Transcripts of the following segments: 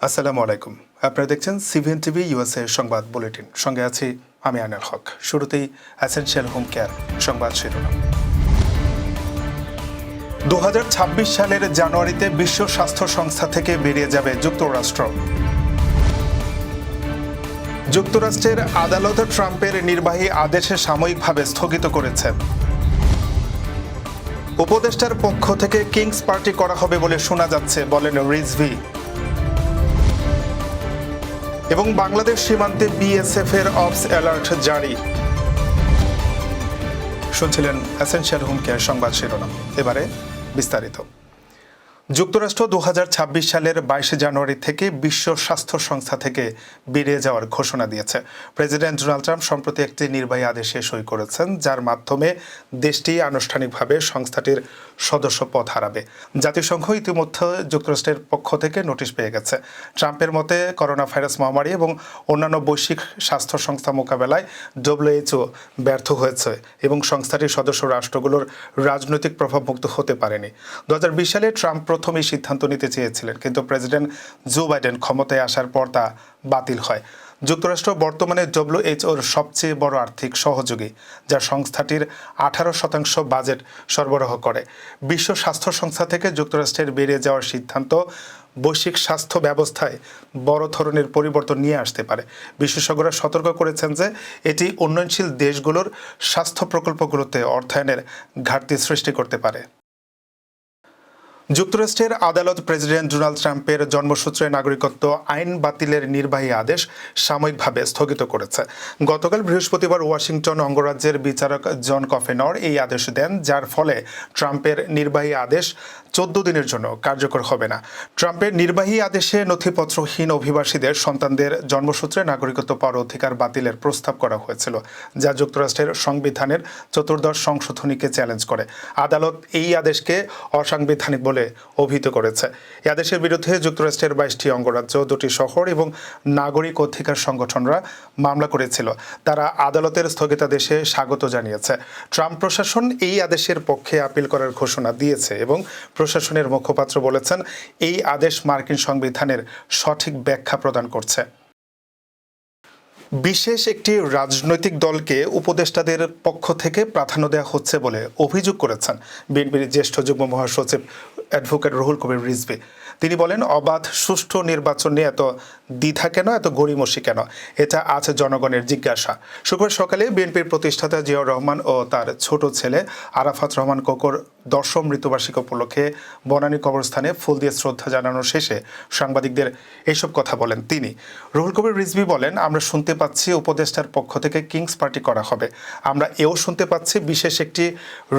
আসসালামু আলাইকুম। আপনারা দেখছেন সিভিএন টিভি ইউএসএ সংবাদ বুলেটিন। সঙ্গে আছি আমি আনাল হক। শুরুতেই এসেনশিয়াল হোম কেয়ার সংবাদ শিরোনাম। 2026 সালের জানুয়ারিতে বিশ্ব স্বাস্থ্য সংস্থা থেকে বেরিয়ে যাবে যুক্তরাষ্ট্র। যুক্তরাষ্ট্রের আদালত ট্রাম্পের নির্বাহী আদেশে সাময়িকভাবে স্থগিত করেছে। উপদেষ্টার পক্ষ থেকে কিংস পার্টি করা হবে বলে শোনা যাচ্ছে, বলেন রিজভি। এবং বাংলাদেশ সীমান্তে বিএসএফ এর অপস অ্যালার্ট জারি। শুনছিলেন এসেনশিয়াল হোম কেয়ার সংবাদ শিরোনাম। এবারে বিস্তারিত। যুক্তরাষ্ট্র 2026 সালের 22 জানুয়ারি থেকে বিশ্ব স্বাস্থ্য সংস্থা থেকে বেরিয়ে যাওয়ার ঘোষণা দিয়েছে। প্রেসিডেন্ট ডোনাল্ড ট্রাম্প সম্প্রতি একটি নির্বাহী আদেশে সই করেছেন, যার মাধ্যমে দেশটি আনুষ্ঠানিকভাবে সংস্থাটির সদস্য পদ হারাবে। জাতিসংঘ ইতিমধ্যে যুক্তরাষ্ট্রের পক্ষ থেকে নোটিশ পেয়ে গেছে। ট্রাম্পের মতে করোনা ভাইরাস মহামারী এবং অন্যান্য বৈশ্বিক স্বাস্থ্য সংস্থা মোকাবেলায় WHO ব্যর্থ হয়েছে এবং সংস্থাটির সদস্য রাষ্ট্রগুলোর রাজনৈতিক প্রভাবমুক্ত হতে পারেনি। 2020 সালে ট্রাম্প প্রথম এই সিদ্ধান্ত নিতে চেয়েছিলেন, কিন্তু প্রেসিডেন্ট জো বাইডেন ক্ষমতায় আসার পর তা বাতিল হয়। যুক্তরাষ্ট্র বর্তমানে WHOর সবচেয়ে বড় আর্থিক সহযোগী, যা সংস্থাটির 18% বাজেট সরবরাহ করে। বিশ্ব স্বাস্থ্য সংস্থা থেকে যুক্তরাষ্ট্রের বেরিয়ে যাওয়ার সিদ্ধান্ত বৈশ্বিক স্বাস্থ্য ব্যবস্থায় বড় ধরনের পরিবর্তন নিয়ে আসতে পারে। বিশেষজ্ঞরা সতর্ক করেছেন যে এটি উন্নয়নশীল দেশগুলোর স্বাস্থ্য প্রকল্পগুলোতে অর্থায়নের ঘাটতি সৃষ্টি করতে পারে। যুক্তরাষ্ট্রের আদালত প্রেসিডেন্ট ডোনাল্ড ট্রাম্পের জন্মসূত্রে নাগরিকত্ব আইন বাতিলের নির্বাহী আদেশ সাময়িকভাবে স্থগিত করেছে। গতকাল বৃহস্পতিবার ওয়াশিংটন অঙ্গরাজ্যের বিচারক জন কফেনর এই আদেশ দেন, যার ফলে ট্রাম্পের নির্বাহী আদেশ 14 দিনের জন্য কার্যকর হবে না। ট্রাম্পের নির্বাহী আদেশে নথিপত্রহীন অভিবাসীদের সন্তানদের জন্মসূত্রে নাগরিকত্ব পাওয়ার অধিকার বাতিলের প্রস্তাব করা হয়েছিল, যা যুক্তরাষ্ট্রের সংবিধানের 14th সংশোধনীকে চ্যালেঞ্জ করে। আদালত এই আদেশকে অসাংবিধানিক বলে অভিহিত করেছে। এই আদেশের বিরুদ্ধে যুক্তরাষ্ট্রের 22টি অঙ্গরাজ্য, 2টি শহর এবং নাগরিক অধিকার সংগঠনরা মামলা করেছিল। তারা আদালতের স্থগিতাদেশে স্বাগত জানিয়েছে। ট্রাম্প প্রশাসন এই আদেশের পক্ষে আপিল করার ঘোষণা দিয়েছে এবং প্রশাসনের মুখপাত্র বলেছেন, এই আদেশ মার্কিন সংবিধানের সঠিক ব্যাখ্যা প্রদান করছে। বিশেষ একটি রাজনৈতিক দলকে উপদেষ্টাদের পক্ষ থেকে প্রাধান্য দেওয়া হচ্ছে বলে অভিযোগ করেছেন বিএনপির জ্যেষ্ঠ যুগ্ম মহাসচিব অ্যাডভোকেট রুহুল কবির রিজভী। তিনি বলেন, অবাধ সুষ্ঠু নির্বাচন নিয়ে এত দ্বিধা কেন, এত গড়িমসি কেন? এটা আছে জনগণের জিজ্ঞাসা। শুক্রবার সকালে বিএনপির প্রতিষ্ঠাতা জিয়াউর রহমান ও তার ছোট ছেলে আরাফাত রহমান কোকোর 10ম মৃত্যুবার্ষিকী উপলক্ষে বনানী কবরস্থানে ফুল দিয়ে শ্রদ্ধা জানানোর শেষে সাংবাদিকদের এইসব কথা বলেন তিনি। রুহুল কবির রিজভী বলেন, আমরা শুনতে পাচ্ছি উপদেষ্টার পক্ষ থেকে কিংস পার্টি করা হবে। আমরা এও শুনতে পাচ্ছি বিশেষ একটি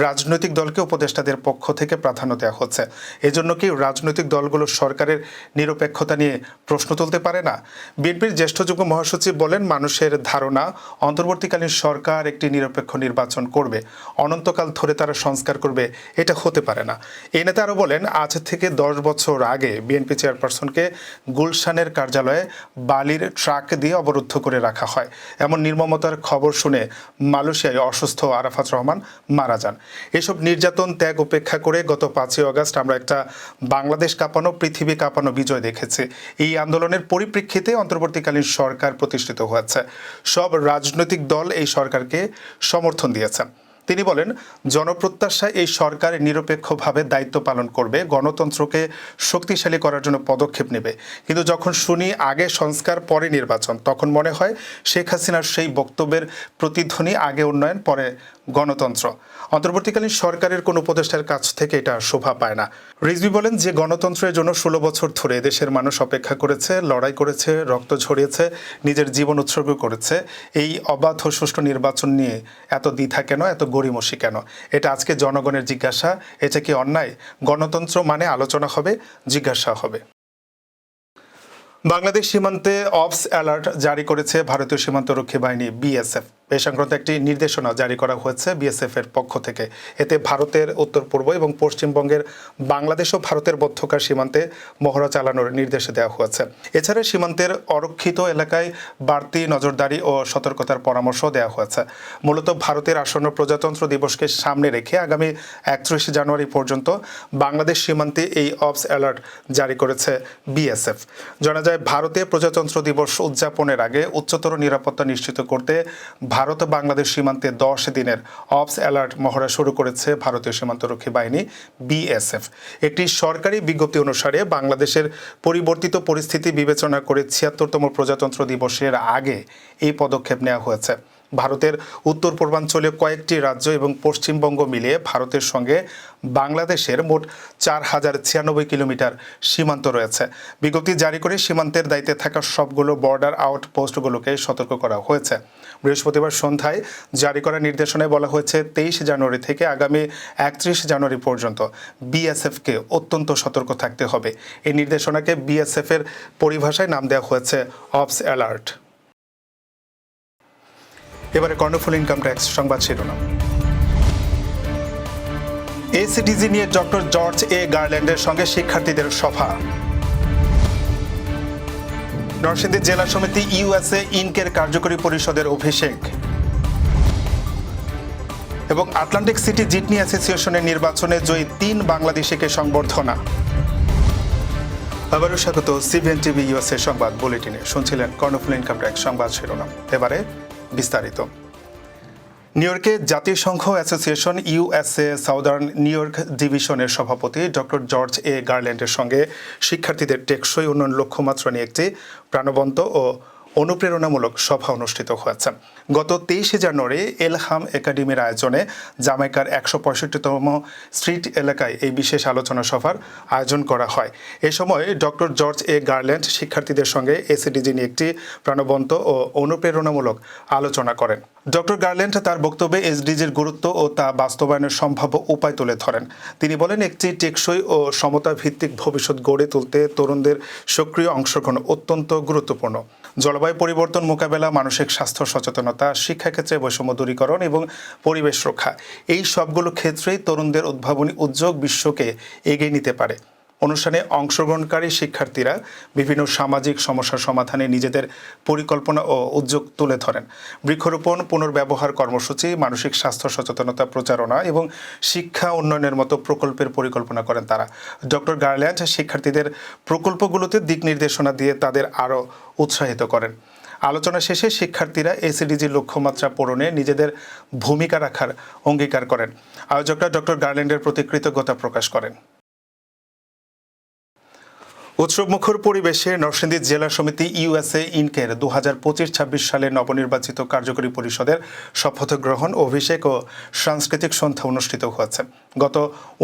রাজনৈতিক দলকে উপদেষ্টাদের পক্ষ থেকে প্রাধান্য দেওয়া হচ্ছে। এজন্য কি রাজনৈতিক দলগুলো সরকারের নিরপেক্ষতা নিয়ে প্রশ্ন তুলতে পারে না? বিএনপির জ্যেষ্ঠ যুগ্ম মহাসচিব বলেন, মানুষের ধারণা অন্তর্বর্তীকালীন সরকার একটি নিরপেক্ষ নির্বাচন করবে, অনন্তকাল ধরে তারা সংস্কার করবে, এটা হতে পারে না। এই নেতা আরও বলেন, আজ থেকে 10 বছর আগে বিএনপি চেয়ারপারসনকে গুলশানের কার্যালয়ে বালির ট্রাক দিয়ে অবরুদ্ধ করে রাখা হয়। এমন নির্মমতার খবর শুনে মালয়েশিয়ায় অসুস্থ আরাফাত রহমান মারা যান। এসব নির্যাতন ত্যাগ উপেক্ষা করে গত 5ই আগস্ট আমরা একটা বাংলাদেশ কাঁপানো, পৃথিবী কাঁপানো বিজয় দেখেছি। এই আন্দোলনের পরিপ্রেক্ষিতে অন্তর্বর্তীকালীন সরকার প্রতিষ্ঠিত হয়েছে। সব রাজনৈতিক দল এই সরকারকে সমর্থন দিয়েছে। তিনি বলেন, জনপ্রত্যাশায় এই সরকার নিরপেক্ষভাবে দায়িত্ব পালন করবে, গণতন্ত্রকে শক্তিশালী করার জন্য পদক্ষেপ নেবে। কিন্তু যখন শুনি আগে সংস্কার পরে নির্বাচন, তখন মনে হয় শেখ হাসিনার সেই বক্তব্যের প্রতিধ্বনি আগে উন্নয়ন পরে গণতন্ত্র। অন্তর্বর্তীকালীন সরকারের কোন উপদেষ্টার কাছ থেকে এটা শোভা পায় না। রিজভী বলেন, যে গণতন্ত্রের জন্য 16 বছর ধরে দেশের মানুষ অপেক্ষা করেছে, লড়াই করেছে, রক্ত ঝরিয়েছে, নিজের জীবন উৎসর্গ করেছে, এই অবাধ ও সুষ্ঠু নির্বাচন নিয়ে এত দ্বিধা কেন, এত গড়িমসি কেন? এটা আজকে জনগণের জিজ্ঞাসা। এটা কি অন্যায়? গণতন্ত্র মানে আলোচনা হবে, জিজ্ঞাসা হবে। বাংলাদেশ সীমান্তে অপস অ্যালার্ট জারি করেছে ভারতীয় সীমান্তরক্ষী বাহিনী বিএসএফ। এ সংক্রান্ত একটি নির্দেশনা জারি করা হয়েছে বিএসএফ এর পক্ষ থেকে। এতে ভারতের উত্তর পূর্ব এবং পশ্চিমবঙ্গের বাংলাদেশ ও ভারতের মধ্যকার সীমান্তে মহড়া চালানোর নির্দেশ দেওয়া হয়েছে। এছাড়া সীমান্তের অরক্ষিত এলাকায় বাড়তি নজরদারি ও সতর্কতার পরামর্শ দেওয়া হয়েছে। মূলত ভারতের আসন্ন প্রজাতন্ত্র দিবসকে সামনে রেখে আগামী 31 জানুয়ারি পর্যন্ত বাংলাদেশ সীমান্তে এই অবস অ্যালার্ট জারি করেছে বিএসএফ। জানা যায়, ভারতে প্রজাতন্ত্র দিবস উদযাপনের আগে উচ্চতর নিরাপত্তা নিশ্চিত করতে ভারত বাংলাদেশ সীমান্তে 10 দিনের অবস অ্যালার্ট মহড়া শুরু করেছে ভারতীয় সীমান্তরক্ষী বাহিনী বিএসএফ। একটি সরকারি বিজ্ঞপ্তি অনুসারে বাংলাদেশের পরিবর্তিত পরিস্থিতি বিবেচনা করে 76তম প্রজাতন্ত্র দিবসের আগে এই পদক্ষেপ নেওয়া হয়েছে। ভারতের উত্তর পূর্বাঞ্চলীয় কয়েকটি রাজ্য এবং পশ্চিমবঙ্গ মিলিয়ে ভারতের সঙ্গে বাংলাদেশের মোট 4096 কিলোমিটার সীমান্ত রয়েছে। বিজ্ঞপ্তি জারি করে সীমান্তের দায়িত্বে থাকা সবগুলো বর্ডার আউটপোস্টগুলোকে সতর্ক করা হয়েছে। বৃহস্পতিবার সন্ধ্যায় জারি করা নির্দেশনায় বলা হয়েছে 23 জানুয়ারি থেকে আগামী 31 জানুয়ারি পর্যন্ত বিএসএফকে অত্যন্ত সতর্ক থাকতে হবে। এই নির্দেশনাকে বিএসএফ এর পরিভাষায় নাম দেওয়া হয়েছে অবস অ্যালার্ট। এবারে কর্ণফুলী ইনকাম ট্যাক্স সংবাদ শিরোনাম। এসিডিজি নিয়ে ডক্টর জর্জ এ গারল্যান্ডের সঙ্গে শিক্ষার্থীদের সভা। নরসিংদী জেলা সমিতি ইউএসএ ইনকের কার্যকরী পরিষদের অভিষেক এবং আটলান্টিক সিটি জিটনি অ্যাসোসিয়েশনের নির্বাচনে জয়ী 3 বাংলাদেশিকে সংবর্ধনা। আবারও স্বাগত সিবিএন টিভি ইউএসএ সংবাদ বুলেটিনে। শুনছিলেন কর্ণফুলী ইনকাম ট্যাক্স সংবাদ শিরোনাম। এবারে বিস্তারিত। নিউ ইয়র্কে জাতিসংঘ association USA southern new York ডিভিশনের সভাপতি ডক্টর জর্জ এ গারল্যান্ডের সঙ্গে শিক্ষার্থীদের টেকসই উন্নয়ন লক্ষ্যমাত্রা নিয়ে একটি প্রাণবন্ত ও অনুপ্রেরণামূলক সভা অনুষ্ঠিত হয়েছে। গত 23 জানুয়ারি এলহাম একাডেমির আয়োজনে জামাইকার 165তম স্ট্রিট এলাকায় এই বিশেষ আলোচনা সভার আয়োজন করা হয়। এ সময় ডক্টর জর্জ এ গারল্যান্ড শিক্ষার্থীদের সঙ্গে এসিডিজি নিয়ে একটি প্রাণবন্ত ও অনুপ্রেরণামূলক আলোচনা করেন। ডক্টর গারল্যান্ড তার বক্তব্যে এসডিজির গুরুত্ব ও তা বাস্তবায়নের সম্ভাব্য উপায় তুলে ধরেন। তিনি বলেন, একটি টেকসই ও সমতা ভিত্তিক ভবিষ্যৎ গড়ে তুলতে তরুণদের সক্রিয় অংশগ্রহণ অত্যন্ত গুরুত্বপূর্ণ। জলবায়ু পরিবর্তন মোকাবেলা, মানসিক স্বাস্থ্য সচেতনতা, শিক্ষাক্ষেত্রে বৈষম্য দূরীকরণ এবং পরিবেশ রক্ষা, এই সবগুলো ক্ষেত্রেই তরুণদের উদ্ভাবনী উদ্যোগ বিশ্বকে এগিয়ে নিতে পারে। অনুষ্ঠানে অংশগ্রহণকারী শিক্ষার্থীরা বিভিন্ন সামাজিক সমস্যার সমাধানে নিজেদের পরিকল্পনা ও উদ্যোগ তুলে ধরেন। বৃক্ষরোপণ, পুনর্ব্যবহার কর্মসূচি, মানসিক স্বাস্থ্য সচেতনতা প্রচারণা এবং শিক্ষা উন্নয়নের মতো প্রকল্পের পরিকল্পনা করেন তারা। ডক্টর গারল্যান্ড শিক্ষার্থীদের প্রকল্পগুলোতে দিক নির্দেশনা দিয়ে তাদের আরও উৎসাহিত করেন। আলোচনা শেষে শিক্ষার্থীরা এসিডিজি লক্ষ্যমাত্রা পূরণে নিজেদের ভূমিকা রাখার অঙ্গীকার করেন। আয়োজকরা ডক্টর গারল্যান্ডের প্রতি কৃতজ্ঞতা প্রকাশ করেন। উৎসবমুখর পরিবেশে নরসিংদী জেলা সমিতি ইউএসএ ইনকের 2025-26 সালে নবনির্বাচিত কার্যকরী পরিষদের শপথ গ্রহণ, অভিষেক ও সাংস্কৃতিক সন্ধ্যা অনুষ্ঠিত হয়েছে। গত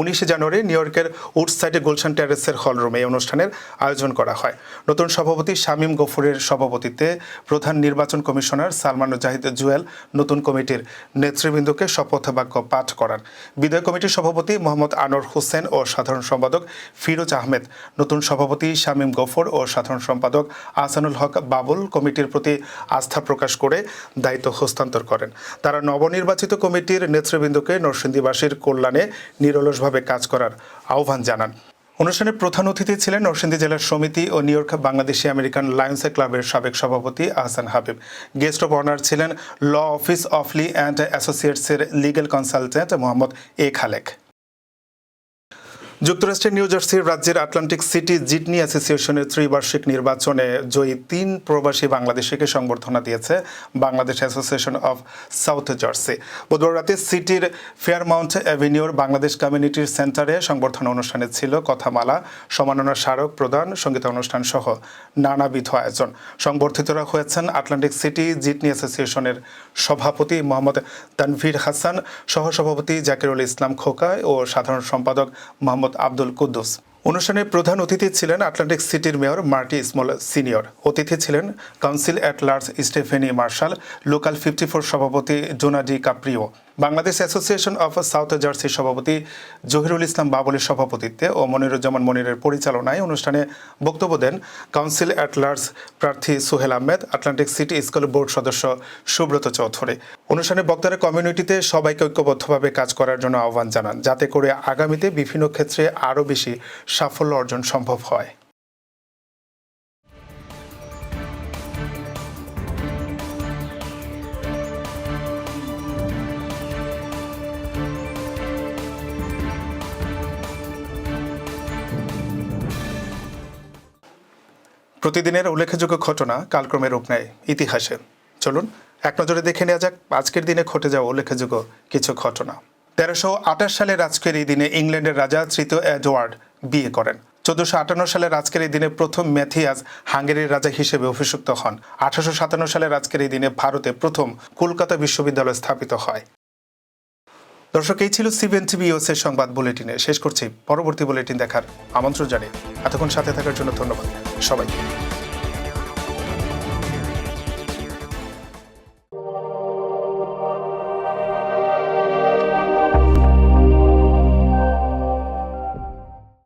19 জানুয়ারি নিউ ইয়র্কের উডসাইডে গুলশান টেরেসের হলরুমে এই অনুষ্ঠানের আয়োজন করা হয়। নতুন সভাপতি শামীম গফুরের সভাপতিত্বে প্রধান নির্বাচন কমিশনার সালমান জাহিদ জুয়েল নতুন কমিটির নেতৃবৃন্দকে শপথ বাক্য পাঠ করান। বিদায় কমিটির সভাপতি মোহাম্মদ আনোয়ার হোসেন ও সাধারণ সম্পাদক ফিরোজ আহমেদ নতুন সভাপতি শামীম গফুর ও সাধারণ সম্পাদক আহসানুল হক বাবুল কমিটির প্রতি আস্থা প্রকাশ করে দায়িত্ব হস্তান্তর করেন। তারা নবনির্বাচিত কমিটির নেতৃবৃন্দকে নরসিংদীবাসীর কল্যাণে নিরলসভাবে কাজ করার আহ্বান জানান। অনুষ্ঠানে প্রধান অতিথি ছিলেন নরসিংদী জেলার সমিতি ও New York Bangladeshi American Lions ক্লাবের সাবেক সভাপতি Ahsan Habib. Guest of honour ছিলেন law office of Lee and অ্যাসোসিয়েটসের legal consultant Mohammad A Khalek. যুক্তরাষ্ট্রের নিউ জার্সির রাজ্যের আটলান্টিক সিটি জিটনি অ্যাসোসিয়েশনের ত্রিবার্ষিক নির্বাচনে জয়ী 3 প্রবাসী বাংলাদেশিকে সংবর্ধনা দিয়েছে Bangladesh association of south jersey. বুধবার রাতে সিটির ফেয়ারমাউন্ট অ্যাভিনিউর বাংলাদেশ কমিউনিটি সেন্টারে সংবর্ধনা অনুষ্ঠানে ছিল কথামালা, সম্মাননা স্মারক প্রদান, সঙ্গীতানুষ্ঠান সহ নানাবিধ আয়োজন। সংবর্ধিতরা হয়েছেন আটলান্টিক সিটি জিটনি অ্যাসোসিয়েশনের সভাপতি মোহাম্মদ তানভীর হাসান, সহসভাপতি জাকিরুল ইসলাম খোকা ও সাধারণ সম্পাদক মোহাম্মদ আব্দুল কুদ্দুস। অনুষ্ঠানে প্রধান অতিথি ছিলেন আটলান্টিক সিটির মেয়র মার্টি স্মল সিনিয়র। অতিথি ছিলেন council at large Stephanie Marshall, local 54 সভাপতি Jonah DiCaprio, Bangladesh association of south জার্সির সভাপতি জহিরুল ইসলাম বাবুলের সভাপতিত্বে ও মনিরুজ্জামান মনিরের পরিচালনায় অনুষ্ঠানে বক্তব্য দেন কাউন্সিল অ্যাট লার্জ প্রার্থী Sohel Ahmed, Atlantic city school board সদস্য সুব্রত চৌধুরী। অনুষ্ঠানে বক্তারা কমিউনিটিতে সবাইকে ঐক্যবদ্ধভাবে কাজ করার জন্য আহ্বান জানান, যাতে করে আগামীতে বিভিন্ন ক্ষেত্রে আরও বেশি সাফল্য অর্জন সম্ভব হয়। প্রতিদিনের উল্লেখযোগ্য ঘটনা কালক্রমে রূপ নেয় ইতিহাসে। চলুন এক নজরে দেখে নেওয়া যাক আজকের দিনে ঘটে যাওয়া উল্লেখযোগ্য কিছু ঘটনা। 1328 সালের আজকের এই দিনে ইংল্যান্ডের রাজা তৃতীয় এডওয়ার্ড বিয়ে করেন। 1458 সালের আজকের এই দিনে প্রথম ম্যাথিয়াস হাঙ্গেরির রাজা হিসেবে অভিষিক্ত হন। 1857 সালের আজকের এই দিনে ভারতে প্রথম কলকাতা বিশ্ববিদ্যালয় স্থাপিত হয়। দর্শক, এই ছিল সিবিএন টিভি ইউএসএর সংবাদ বুলেটিনে। শেষ করছি, পরবর্তী বুলেটিন দেখার আমন্ত্রণ জানিয়ে এতক্ষণ সাথে থাকার জন্য ধন্যবাদ সবাইকে।